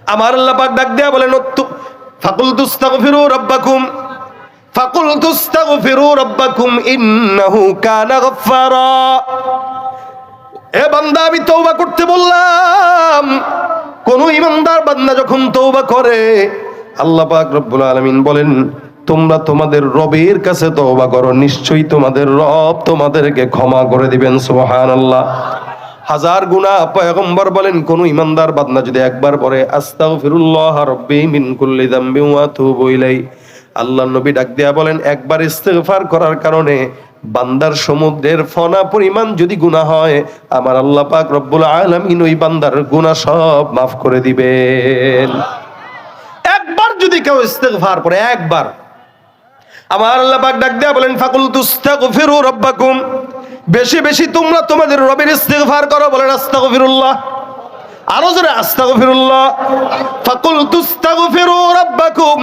আমার আল্লাহ পাক ডাক দেয়া বলেন ফাকুলতু আস্তাগফিরু রাব্বাকুম ইন্নাহু কানা গাফফারা। এ বান্দা, আমি তওবা করতে বললাম। কোন ঈমানদার বান্দা যখন তওবা করে, আল্লাহ পাক রব্বুল আলামিন বলেন, তোমরা তোমাদের রবের কাছে তওবা করো, নিশ্চয়ই তোমাদের রব তোমাদেরকে ক্ষমা করে দিবেন। সুবহানাল্লাহ। হাজার গুনাহ পয়গম্বর বলেন, কোন ঈমানদার বান্দা যদি একবার পড়ে আস্তাগফিরুল্লাহ রাব্বি মিন কুল্লি যামবিন ওয়া আতুবু ইলাই, আল্লাহর নবী ডাক দেয়া বলেন, একবার ইস্তেগফার করার কারণে বান্দার সমুদ্রের ফনা পরিমাণ যদি গুনাহ হয়, আমার আল্লাহ পাক রব্বুল আলামিন ওই বান্দার গুনাহ সব মাফ করে দিবেন। একবার যদি কেউ ইস্তেগফার করে, একবার, আমার আল্লাহ পাক ডাক দেয়া বলেন, ফাকুলতু আস্তাগফিরু রাব্বাকুম, বেশি বেশি তোমরা তোমাদের রবের ইস্তেগফার করো। বলেন আস্তাগফিরুল্লাহ, আরো জোরে আস্তাগফিরুল্লাহ। ফাকুলতু আস্তাগফিরু রাব্বাকুম,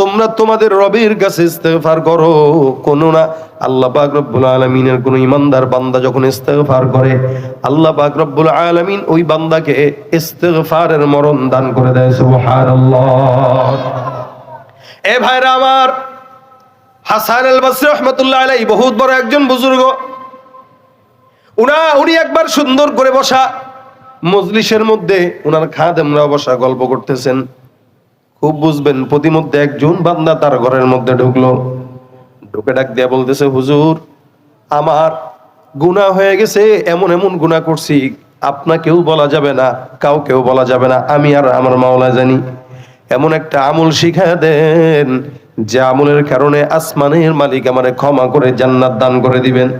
তোমরা তোমাদের রবের কাছে ইস্তেগফার করো। কোন না, আল্লাহ পাক রব্বুল আলামিনের কোন ঈমানদার বান্দা যখন ইস্তেগফার করে, আল্লাহ পাক রব্বুল আলামিন ওই বান্দাকে ইস্তেগফারের মরণ দান করে দেয়। সুবহানাল্লাহ। এ ভাইরা আমার, হাসান আল বসরি রাহমাতুল্লাহ আলাইহি বহুত বড় একজন বুজুর্গ। উনি একবার সুন্দর করে বসা মজলিসের মধ্যে উনার খাদেমরা বসা গল্প করতেছেন। খুব বুঝবেন, প্রতিমধ্যে একজন বান্দা তার ঘরের মধ্যে ঢুকলো। ঢুকে ডাক দিয়া বলতেছে, হুজুর, আমার গুনাহ হয়ে গেছে, এমন এমন গুনাহ করছি, আপনাকেও বলা যাবে না, কাউকেও বলা যাবে না, আমি আর আমার মাওলা জানি। এমন একটা আমল শিখায় দেন যে আমলের কারণে আসমানের মালিক আমারে ক্ষমা করে জান্নাত দান করে দিবেন।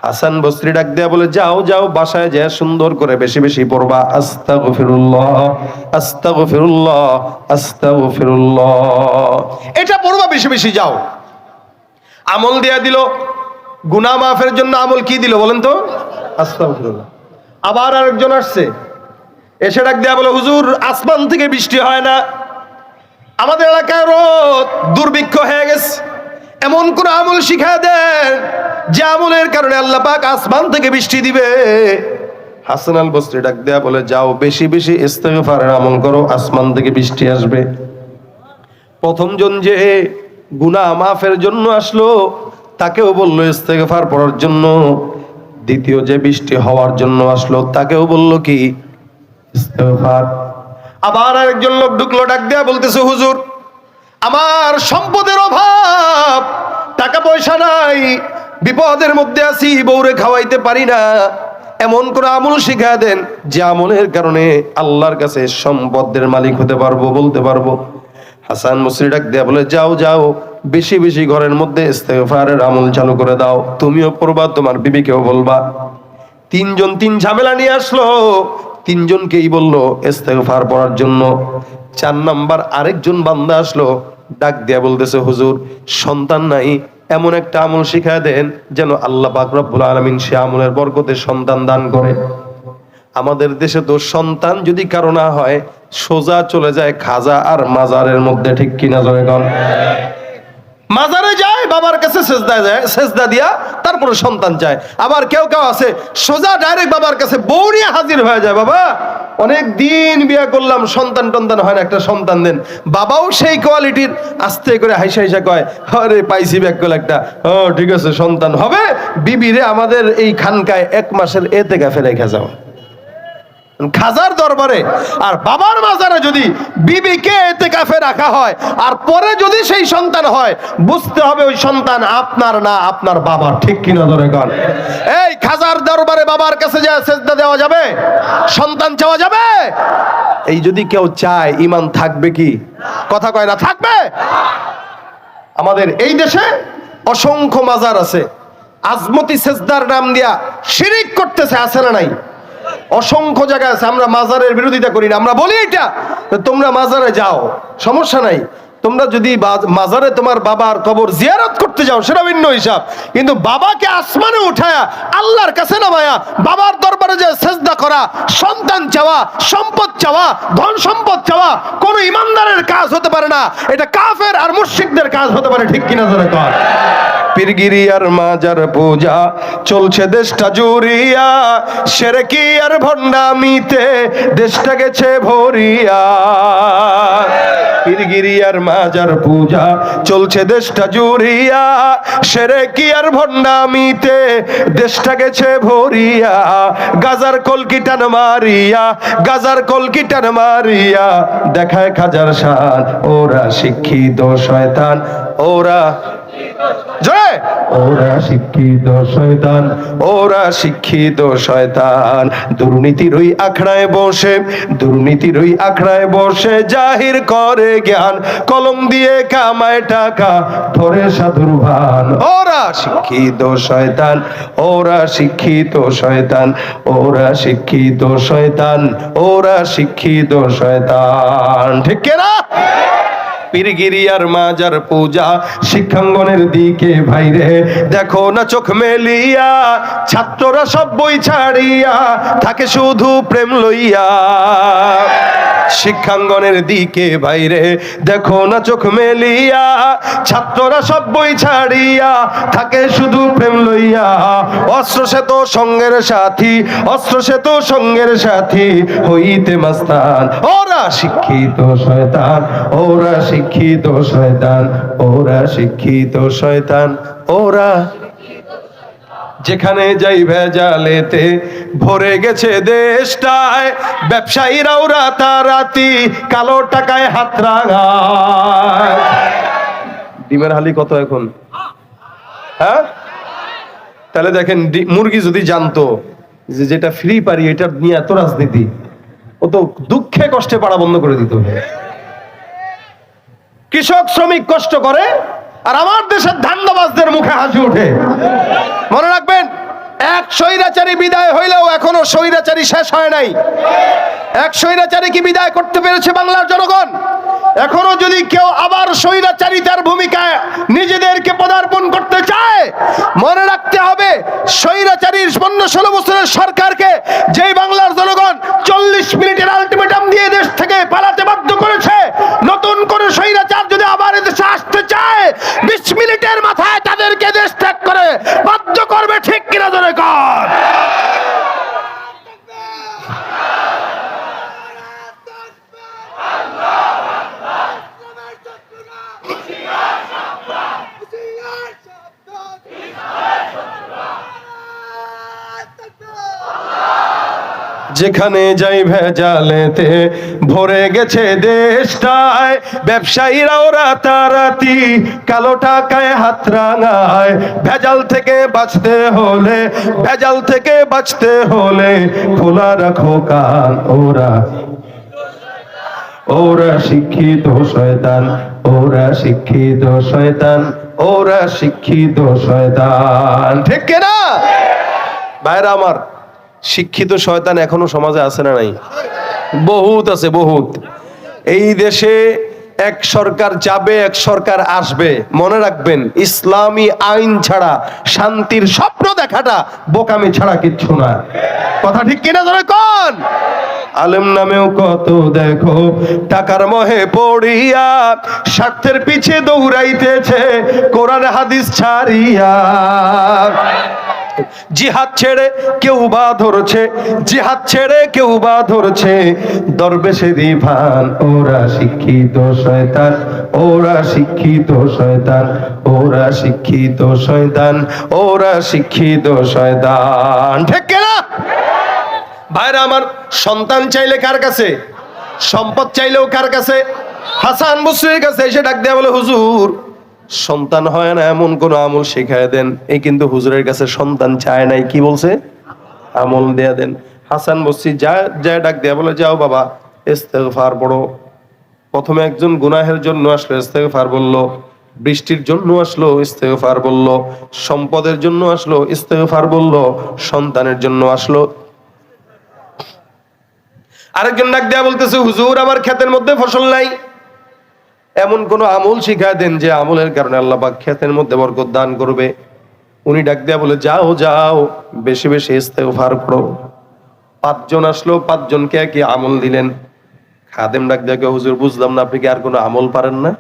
হাসান বসরি ডাক দেয়া বলে, যাও যাও, বাসায় যা সুন্দর করে বেশি বেশি পড়বা আস্তাগফিরুল্লাহ আস্তাগফিরুল্লাহ আস্তাগফিরুল্লাহ, এটা পড়বা বেশি বেশি। যাও, আমল দেয়া দিল, গুনাহ মাফের জন্য আমল কি দিল বলেন তো? আস্তাগফিরুল্লাহ। আবার আরেকজন আসছে, এসে ডাক দেয়া বলে, হুজুর, আসমান থেকে বৃষ্টি হয় না, আমাদের এলাকায় দুর্ভিক্ষ হয়ে গেছে, এমন কোন আমল শিখায় দেন যে আমলের কারণে আল্লাহ পাক আসমান থেকে বৃষ্টি দিবে। হাসান আল বসরি ডাক দেয়া বলে, যাও, বেশি বেশি ইস্তেগফারের আমল করো, আসমান থেকে বৃষ্টি আসবে। প্রথম জন যে গুনাহ মাফের জন্য আসলো, তাকেও বললো ইস্তেগফার পড়ার জন্য। দ্বিতীয় যে বৃষ্টি হওয়ার জন্য আসলো, তাকেও বললো কি? ইস্তেগফার। আবার আরেকজন লোক ঢুকলো, ডাক দেয়া বলতেছে, হুজুর, আমার সম্পদের অভাব, টাকা পয়সা নাই, বিপদের মধ্যে আছি, বউরে খাওয়াইতে পারি না, এমন কোন আমল শিখায় দেন যে আমলের কারণে আল্লাহর কাছে সম্পদের মালিক হতে পারবো, বলতে পারবো। হাসান বসরি ডাক দেয়া বলে, যাও যাও, বেশি বেশি ঘরের মধ্যে ইস্তেগফারের আমল চালু করে দাও, তুমিও পড়বা, তোমার বিবিকেও বলবা। তিনজন তিন ঝামেলা নিয়ে আসলো, তিনজনকেই বললো ইস্তেগফার পড়ার জন্য। 4 নাম্বার আরেকজন বান্দা আসলো, ডাক দিয়া বলতেছে, হুজুর, সন্তান নাই, এমন একটা আমল শিখায় দেন যেন আল্লাহ পাক রব্বুল আলামিন সে আমলের বরকতে সন্তান দান করে। আমাদের দেশে তো সন্তান যদি কারো না হয়, সোজা চলে যায় খাজা আর মাজারের মধ্যে, ঠিক কিনা জোরে কন? মাজারে যায়, বাবার কাছে সেজদা যায়, সেজদা দিয়া তারপরে সন্তান চায়। আবার কেউ কেউ আছে সোজা ডাইরেক্ট বাবার কাছে বউ নিয়ে হাজির হয়ে যায়, বাবা অনেক দিন বিয়ে করলাম, সন্তান টন্তান হয় না, একটা সন্তান দেন। বাবাও সেই কোয়ালিটির, আস্তে করে হাইসা হাইসা কয়, আরে পাইছি ব্যাকল একটা, ও ঠিক আছে, সন্তান হবে। বিবিরে আমাদের এই খানকায় 1 মাসের এতেকাফে রেখে যাও, খাজার দরবারে আর বাবার মাজারে যদি বিবিকে এতেকাফে রাখা হয়, আর পরে যদি সেই সন্তান হয়, বুঝতে হবে ওই সন্তান আপনার না, আপনার বাবার, ঠিক কিনা ধরে কন? এই খাজার দরবারে বাবার কাছে যা সেজদা দেওয়া যাবে? সন্তান চাওয়া যাবে? এই যদি কেউ চায়, ঈমান থাকবে কি? কথা কয় না, থাকবে? আমাদের এই দেশে অসংখ্য মাজার আছে, আজমতি সেজদার নাম দিয়া শিরিক করতেছে, আছে না নাই? অসংখ্য জায়গা আছে। আমরা মাজারের বিরোধিতা করি না, আমরা বলি এটা, তোমরা মাজারে যাও, সমস্যা নাই। তোমরা যদি মাজারে তোমার বাবার কবর জিয়ারত করতে যাও, সেটা ভিন্ন হিসাব। কিন্তু বাবাকে আসমানে উঠায়া আল্লাহর কাছে নামায়া বাবার দরবারে যে সেজদা করা, সন্তান চাওয়া, সম্পদ চাওয়া, ধন সম্পদ চাওয়া কোন ইমানদারের কাজ হতে পারে না। এটা কাফের আর মুশরিকদের কাজ হতে পারে, ঠিক কিনা জোরে কর? পীরগিরি আর মাজার পূজা চলছে দেশটা জুড়িয়া, শিরকি আর ভণ্ডামিতে দেশটা গেছে ভরিয়া। পীরগিরি আর মাজার পূজা চলছে দেশটা জুড়িয়া, শিরকি আর ভণ্ডামিতে দেশটা গেছে ভরিয়া। গাজার কলকিটান মারিয়া, গাজার কলকিটান মারিয়া দেখায় খাজার শান। ওরা শিক্ষিত শয়তান, ওরা ওরা শিক্ষিত শয়তান, ওরা শিক্ষিত শয়তান। দুর্নীতির ওই আখড়ায় বসে, দুর্নীতির ওই আখড়ায় বসে জাহির করে জ্ঞান। কলম দিয়ে কামায় টাকা ধরে সাধুর ভান। ওরা শিক্ষিত শয়তান, ওরা শিক্ষিত শয়তান, ওরা শিক্ষিত শয়তান, ওরা শিক্ষিত শয়তান। ঠিক কিনা? পীরগিরি আর মাজার পূজা শিক্ষাঙ্গনের দিকে ভাইরে দেখো না চোখ মেলিয়া। ছাত্ররা সব বই ছাড়িয়া থাকে শুধু প্রেম লইয়া। শিক্ষাঙ্গনের দিকে বাইরে দেখো না চোখ মেলিয়া। ছাত্ররা সব বই ছাড়িয়া থাকে শুধু প্রেম লইয়া। অস্ত্র সে তো সঙ্গের সাথী, অস্ত্র সে তো সঙ্গের সাথী হইতে মাস্তান। ওরা শিক্ষিত শয়তান, ওরা শিক্ষিত শয়তান, ওরা শিক্ষিত শয়তান, ওরা। যেখানে যাই ভেজালেতে ভরে গেছে দেশটায়, ব্যবসায়ীরাও রাতারাতি কালো টাকায় হাত রাঙায়। ডিমের হালি কত এখন? হ্যাঁ, তাহলে দেখেন মুরগি যদি জানতো যে যেটা ফ্রি পারি এটা নিয়ে এত রাজনীতি, ও তো দুঃখে কষ্টে পাড়া বন্ধ করে দিত। কৃষক শ্রমিক কষ্ট করে আর আমার দেশের ধান্দাবাজদের মুখে হাসি ওঠে। মনে রাখবেন, এক স্বৈরাচারী বিদায় হইলেও এখনো স্বৈরাচারী শেষ হয় নাই। এক স্বৈরাচারী কি বিদায় করতে পেরেছে বাংলার জনগণ? এখনো যদি কেউ আবার স্বৈরাচারিতার ভূমিকায় নিজেদেরকে পদার্পণ করতে চায়, মনে রাখতে হবে স্বৈরাচারীর 15-16 বছরের সরকারকে যেই বাংলার জনগণ 40 মিনিটের আলটিমেটাম দিয়ে দেশ থেকে পালাতে বাধ্য করেছে, নতুন করে স্বৈরাচার যদি আবার এদেশে আসতে চায় 20 মিনিটের মাথায় তাদেরকে দেশ ত্যাগ করে বাধ্য করবে। ঠিক কিনা জনগণ? যেখানে যাই ভেজালেতে ভরে গেছে দেশটায়, ব্যবসায়ীরাও রাতারাতি কালো টাকায় হাত রাঙায়। ভেজাল থেকে বাঁচতে হলে, ভেজাল থেকে বাঁচতে হলে খোলা রাখো কান। ওরা, ওরা শিক্ষিত শয়তান, ওরা শিক্ষিত শয়তান, ওরা শিক্ষিত শয়তান। ঠিক কিনা ভাইরা আমার? শিক্ষিত শয়তান এখনো সমাজে আছে না নাই? বহুত আছে, বহুত। এই দেশে এক সরকার যাবে, এক সরকার আসবে। মনে রাখবেন, ইসলামী আইন ছাড়া শান্তির স্বপ্ন দেখাটা বোকামি ছাড়া কিচ্ছু না। কথা ঠিক কিনা ধরে কোন? আলেম নামেও কত দেখো টাকার মোহে পড়িয়া, স্বার্থের পিছে দৌড়াইতেছে কোরআন হাদিস ছাড়িয়া। জিহাদ ছেড়ে কেউ বা ধরছে, জিহাদ ছেড়ে কেউ বা ধরছে দরবেশেরই ভান। ওরা শিক্ষিত শয়তান, ওরা শিক্ষিত শয়তান, ওরা শিক্ষিত শয়তান, ওরা শিক্ষিত শয়তান। ঠিক কিনা ভাইরা আমার? সন্তান চাইলে কার কাছে? সম্পদ চাইলেও কার কাছে? হাসান বসরির কাছে এসে ডাক দেয়া বলে, হুজুর সন্তান হয় না এমন কোন আমল শেখায় দেন। এই কিন্তু হুজুরের কাছে সন্তান চায় নাই, কি বলছে? আমল দেয়া দেন। হাসান বসরি যা ডাক দেয়া বলে, যাও বাবা ইস্তেগফার পড়ো। প্রথমে একজন গুনাহের জন্য আসলো, ইস্তেগফার বলল। বৃষ্টির জন্য আসলো, ইস্তেগফার বলল। সম্পদের জন্য আসলো, ইস্তেগফার বলল। সন্তানের জন্য আসলো। আরেকজন ডাক দেয়া বলতেছে, হুজুর আমার ক্ষেতের মধ্যে ফসল নাই, এমন কোন আমল শিখায় দেন যে আমলের কারণে আল্লাহ পাক ক্ষেতের মধ্যে বরকত দান করবে। উনি ডাক দেয়া বলে, যাও যাও বেশি বেশি ইস্তেগফার করো। 5 জন আসলো, 5 জনকে একই আমল দিলেন। খাদেম ডাক দেয়া, হুজুর বুঝলাম না, আপনি কি আর কোনো আমল পারেন না?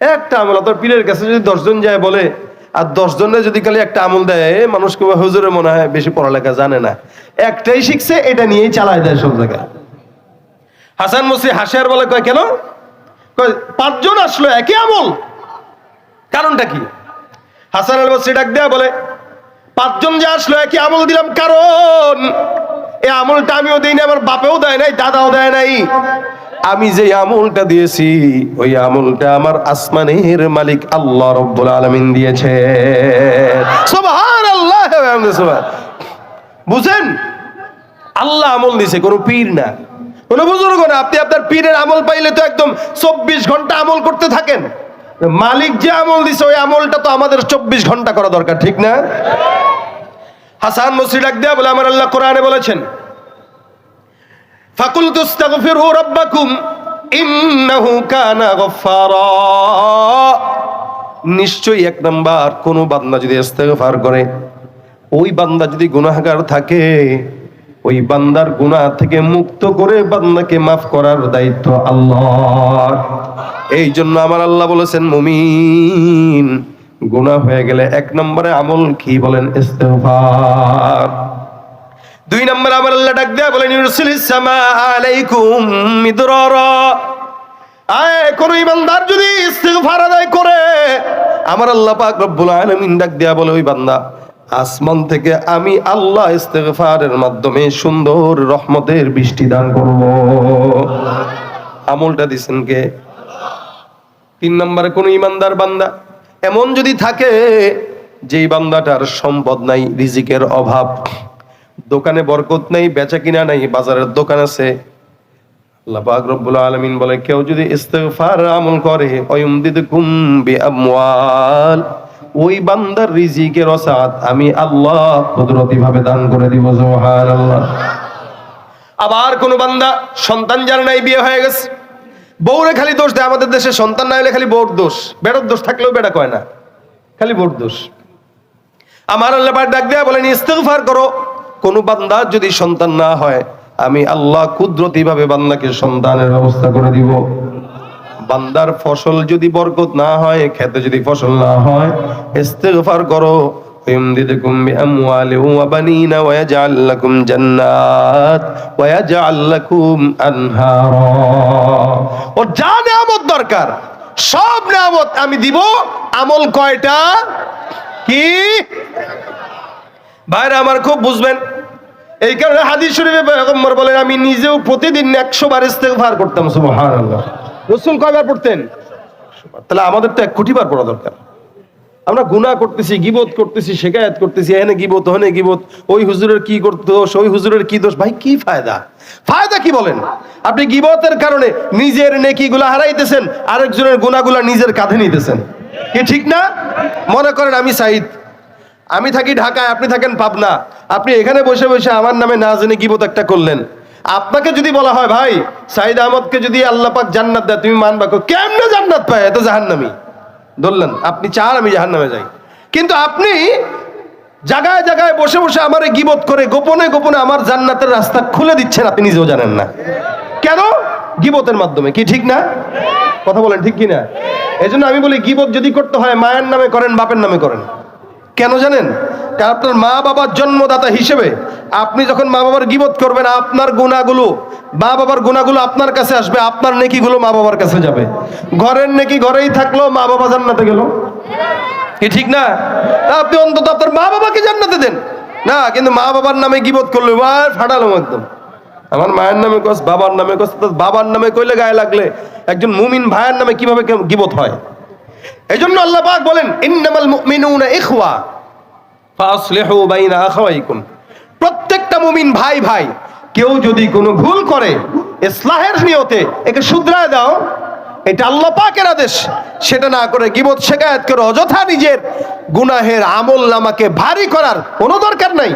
একটা আমল, তোর পীরের কাছে যদি 10 জন যায় বলে, আর 10 জনে যদি খালি একটা আমল দেয়, মানুষকে হুজুরে মনে হয় বেশি পড়ালেখা জানে না, একটাই শিখছে, এটা নিয়েই চালায় দেয় সব জায়গায়। হাসান বসরি হাসে আর বলে, কয় কেন? কয় 5 জন আসলো একই আমল, কারণটা কি? হাসান আল বসরি ডাক দেয়া বলে, 5 জন যে আসলো একই আমল দিলাম, কারণ এই আমলটা আমিও দেই না, আমার বাপেও দেয় নাই, দাদাও দেয় নাই। আমি যে আমলটা দিয়েছি, ওই আমলটা আমার আসমানের মালিক আল্লাহ রাব্বুল আলামিন দিয়েছে। সুবহানাল্লাহ। বুঝেন, আল্লাহ আমল দিয়েছে, কোনো পীর না, কোনো বুজুর্গ না। আপনি আপনার পীরের আমল পাইলে তো একদম 24 ঘন্টা আমল করতে থাকেন। মালিক যে আমল দিছে, ওই আমলটা তো আমাদের 24 ঘন্টা করা দরকার, ঠিক না? হাসান বসরি ডাক দেয়া বলে, আমার আল্লাহ কোরআনে বলেছেন, ফাকুলতু আস্তাগফিরু রাব্বাকুম ইন্নাহু কানা গফফারা। নিশ্চয়ই 1 নাম্বার, কোন বান্দা যদি ইস্তেগফার করে, ওই বান্দা যদি গুনাহগার থাকে, ওই বান্দার গুনাহ থেকে মুক্ত করে বান্দাকে মাফ করার দায়িত্ব আল্লাহর। এই জন্য আমার আল্লাহ বলেছেন, মুমিন গুনাহ হয়ে গেলে 1 নম্বরে আমল কি বলেন? ইস্তেগফার। 2 নম্বরে আমার আল্লাহ ডাক দেয়া বলেন, ইউরসিলিস সামা আলাইকুম মিদরারা। কোন ইমানদার যদি ইস্তেগফার আদায় করে, আমার আল্লাহ পাক রব্বুল আলামিন ডাক দেয়া বলে, ওই বান্দা আসমান থেকে আমি আল্লাহ ইস্তেগফারের মাধ্যমে সুন্দর রহমতের বৃষ্টি দান করব। আমলটা দিছেন কে? 3 নম্বরে, কোন ইমানদার বান্দা এমন যদি থাকে, যেই বান্দাটার সম্পদ নাই, রিজিকের অভাব, দোকানে বরকত নাই, বেচা কিনা নাই, বাজারের দোকান আছে, আল্লাহ পাক রব্বুল আলামিন বলে, কেউ যদি ইস্তেগফার আমল করে, ওয়ায়ুমদিদকুম বিআমওয়াল, ওই বান্দার রিজিকের ওসাত আমি আল্লাহ কুদরতি ভাবে দান করে দিব। সুবহানাল্লাহ। আবার কোন বান্দা সন্তান যার নাই, বিয়ে হয়ে গেছে, বউরে খালি দোষ দেয়। আমাদের দেশে সন্তান না হলে খালি বউর দোষ, বেটার দোষ থাকলেও বেটা কয় না, খালি বউর দোষ। আমার আল্লাহ পাক ডাক দেয়া বলেন, ইস্তেগফার করো। কোন বান্দা যদি সন্তান না হয়, আমি আল্লাহ কুদরতি ভাবে বান্দাকে সন্তানের ব্যবস্থা করে দিব। বান্দার ফসল যদি বরকত না হয়, খেতে যদি ফসল না হয়, ইস্তেগফার করো। يمددكم بأموال وبنين ويجعل لكم جنات ويجعل لكم أنهارا। ওর যা নিয়ামত দরকার সব নিয়ামত আমি দিব। আমল কয়টা? কি ভাইরা আমার খুব বুঝবেন। এই কারণে হাদিস শরীফে পয়গম্বর বলেন, আমি নিজেও প্রতিদিন 100 বার ইস্তেগফার করতাম। সুবহানাল্লাহ। রাসূল কয়বার পড়তেন? 100 বার। তাহলে আমাদের তো 1 কোটি বার পড়া দরকার। আমরা গুনাহ করতেছি, গীবত করতেছি, শিকায়াত করতেছি, এখানে গীবত, ওখানে গীবত, ওই হুজুরের কি দোষ, ওই হুজুরের কি দোষ। ভাই কি ফায়দা? ফায়দা কি বলেন? আপনি গীবতের কারণে নিজের নেকিগুলা হারাইতেছেন, আরেকজনের গুনাহগুলা নিজের কাঁধে নিতেছেন। কি ঠিক না? মনে করেন আমি সাঈদ, আমি থাকি ঢাকায়, আপনি থাকেন পাবনা, আপনি এখানে বসে বসে আমার নামে না জেনে গীবত একটা করলেন। আপনাকে যদি বলা হয়, ভাই সাঈদ আহমদকে যদি আল্লাহ পাক জান্নাত দেয়, তুমি মানবা? কেমনে জান্নাত পায়? এত জাহান্নামী। ধরলেন আপনি চান আমি জাহান্নামে যাই, কিন্তু আপনি জায়গায় জায়গায় বসে বসে আমারে গীবত করে গোপনে গোপনে আমার জান্নাতের রাস্তা খুলে দিচ্ছেন, আপনি নিজেও জানেন না কেন? গীবতের মাধ্যমে। কি ঠিক না? কথা বলেন ঠিক কি না? এজন্য আমি বলি, গীবত যদি করতে হয় মায়ের নামে করেন, বাপের নামে করেন। কেন জানেন? কারণ আপনার মা বাবার জন্মদাতা হিসেবে আপনি যখন মা বাবার গীবত করবেন, আপনার গুনাহগুলো, মা বাবার গুনাহগুলো আপনার কাছে আসবে, আপনার নেকিগুলো মা বাবার কাছে যাবে। ঘরের নেকি ঘরেই থাকলো, মা বাবা জান্নাতে গেল। কি ঠিক না? আপনি অন্তত আপনার মা বাবাকে জান্নাতে দেন না, কিন্তু মা বাবার নামে গীবত করলো, ফাটালো একদম। আমার মায়ের নামে কস, বাবার নামে কস, বাবার নামে কইলে গায়ে লাগলে একজন মুমিন ভাইয়ের নামে কিভাবে গীবত হয়? এজন্য আল্লাহ পাক বলেন, ইন্নামাল মুমিনুনা ইখওয়া ফাসলিহু বাইনা আখাওয়াইকুম। প্রত্যেকটা মুমিন ভাই ভাই। কেউ যদি কোনো ভুল করে, ইসলাহের নিয়তে একে শুধরায় দাও, এটা আল্লাহ পাকের আদেশ। সেটা না করে গীবত শিকায়াত করে অযথা নিজের গুনাহের আমলনামাকে ভারী করার কোনো দরকার নাই।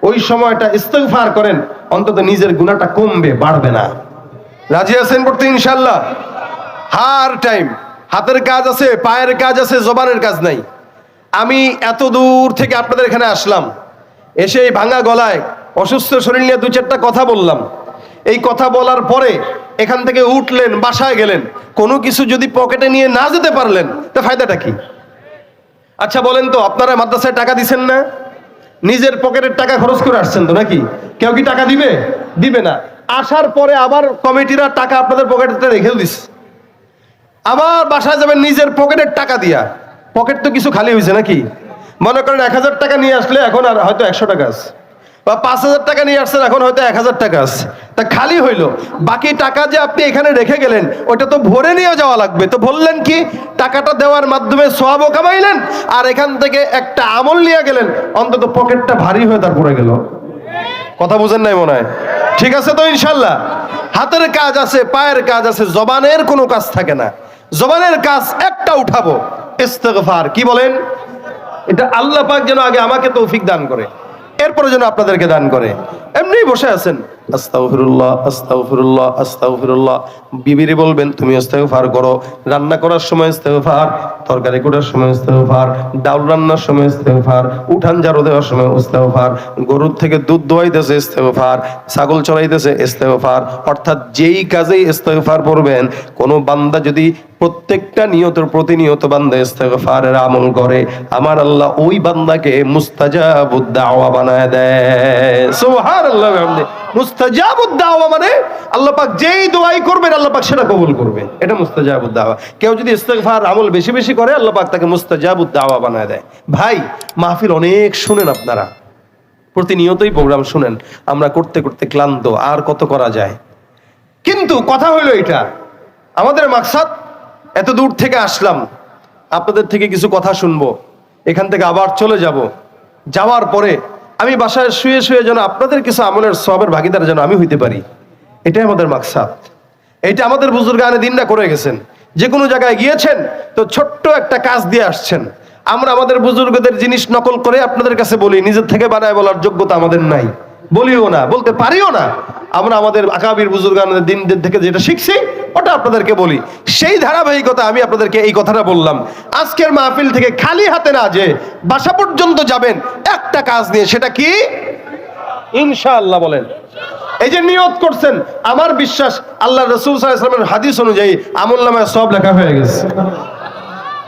ওই সময়টা ইস্তেগফার করেন, অন্তত নিজের গুনাহটা কমবে, বাড়বে না। রাজি আছেন পড়তে ইনশাআল্লাহ? হার টাইম হাতের কাজ আছে, পায়ের কাজ আছে, জবানের কাজ নাই। আমি এত দূর থেকে আপনাদের এখানে আসলাম, এসে এই ভাঙা গলায় অসুস্থ শরীর নিয়ে 2-4টা কথা বললাম। এই কথা বলার পরে এখান থেকে উঠলেন, বাসায় গেলেন, কোনো কিছু যদি পকেটে নিয়ে না যেতে পারলেন তা ফায়দাটা কি? আচ্ছা বলেন তো, আপনারা মাদ্রাসায় টাকা দিচ্ছেন না? নিজের পকেটের টাকা খরচ করে আসছেন তো নাকি? কেউ কি টাকা দিবে? দিবে না। আসার পরে আবার কমিটিরা টাকা আপনাদের পকেটে রেখেও দিচ্ছে, আবার বাসায় যাবেন নিজের পকেটের টাকা দিয়া। পকেট তো কিছু খালি হয়েছে নাকি? মনে করেন 1000 টাকা নিয়ে আসলে এখন আর হয়তো 100 টাকা আছে, বা 5000 টাকা নিয়ে আসছেন এখন হয়তো 1000 টাকা আছে, তা খালি হইলো। বাকি টাকা যে আপনি এখানে রেখে গেলেন ওইটা তো ভরে নিয়ে যাওয়া লাগবে। তো বললেন কি, টাকাটা দেওয়ার মাধ্যমে সওয়াবও কামাইলেন, আর এখান থেকে একটা আমল নিয়ে গেলেন, অন্তত পকেটটা ভারী হয়ে তারপরে গেল। কথা বুঝেন নাই মনে হয়? ঠিক আছে তো ইনশাল্লাহ? হাতের কাজ আছে, পায়ের কাজ আছে, জবানের কোনো কাজ থাকে না। জবানের কাজ একটা উঠাবো, ইস্তেগফার। কি বলেন? এটা আল্লাহ পাক যেন আগে আমাকে তৌফিক দান করে, এরপরে যেন আপনাদেরকে দান করে। এমনি বসে আছেন, আস্তাগফিরুল্লাহ আস্তাগফিরুল্লাহ আস্তাগফিরুল্লাহ। বিবিরে বলবেন তুমি ইস্তেগফার করো, রান্না করার সময় ইস্তেগফার, তরকারি করার সময় ইস্তেগফার, ডাল রান্নার সময় ইস্তেগফার, উঠান ঝাড়ু দেওয়ার সময় ইস্তেগফার, গরুর থেকে দুধ দোয়াইতেছে ইস্তেগফার, ছাগল চড়াইতেছে ইস্তেগফার। অর্থাৎ যেই কাজেই ইস্তেগফার করবেন, কোন বান্দা যদি প্রত্যেকটা প্রতিনিয়ত বান্দা ইস্তেগফারের আমল করে, আমার আল্লাহ ওই বান্দাকে মুস্তাজাবুদ দাওয়া বানায় দেয়। সুবহানাল্লাহ। মুস্তাজাবুদ দাওয়া মানে আল্লাহ পাক যেই দোয়াই করবেন আল্লাহ পাক সেটা কবুল করবে, এটা মুস্তাজাবুদ দাওয়া। কেউ যদি ইস্তেগফার আমল বেশি বেশি করে আল্লাহ পাক তাকে মুস্তাজাবুদ দাওয়া বানায় দেয়। ভাই, মাহফিল অনেক শুনেন আপনারা, প্রতিনিয়তই প্রোগ্রাম শুনেন, আমরা করতে করতে ক্লান্ত, আর কত করা যায়। কিন্তু কথা হলো এটা, আমাদের মাকসাদ এত দূর থেকে আসলাম, আপনাদের থেকে কিছু কথা শুনবো, এখান থেকে আবার চলে যাব। যাওয়ার পরে আমি বাসায় শুয়ে শুয়ে যেন আপনাদের কিছু আমলের সওয়াবের ভাগিদার যেন আমি হইতে পারি, এটাই আমাদের মাকসাদ। এটা আমাদের বুজুর্গানে দিনরা করে গেছেন। যে কোনো জায়গায় গিয়েছেন তো ছোট্ট একটা কাজ দিয়ে আসছেন। আমরা আমাদের বুজুর্গদের জিনিস নকল করে আপনাদের কাছে বলি, নিজের থেকে বানায় বলার যোগ্যতা আমাদের নাই, বলিও না, বলতে পারিও না। আমরা আমাদের আকাবির বুজুর্গানের দিনদের থেকে যেটা শিখছি ওটা আপনাদেরকে বলি। সেই ধারাবাহিকতা আমি আপনাদেরকে এই কথাটা বললাম। আজকের মাহফিল থেকে খালি হাতে না যে বাসা পর্যন্ত যাবেন একটা কাজ নিয়ে, সেটা কি? ইনশাআল্লাহ বলেন। এই যে নিয়ত করছেন, আমার বিশ্বাস আল্লাহ রাসূল সাল্লাল্লাহু আলাইহি ওয়াসাল্লামের হাদিস অনুযায়ী আমলনামায় সওয়াব লেখা হয়ে গেছে।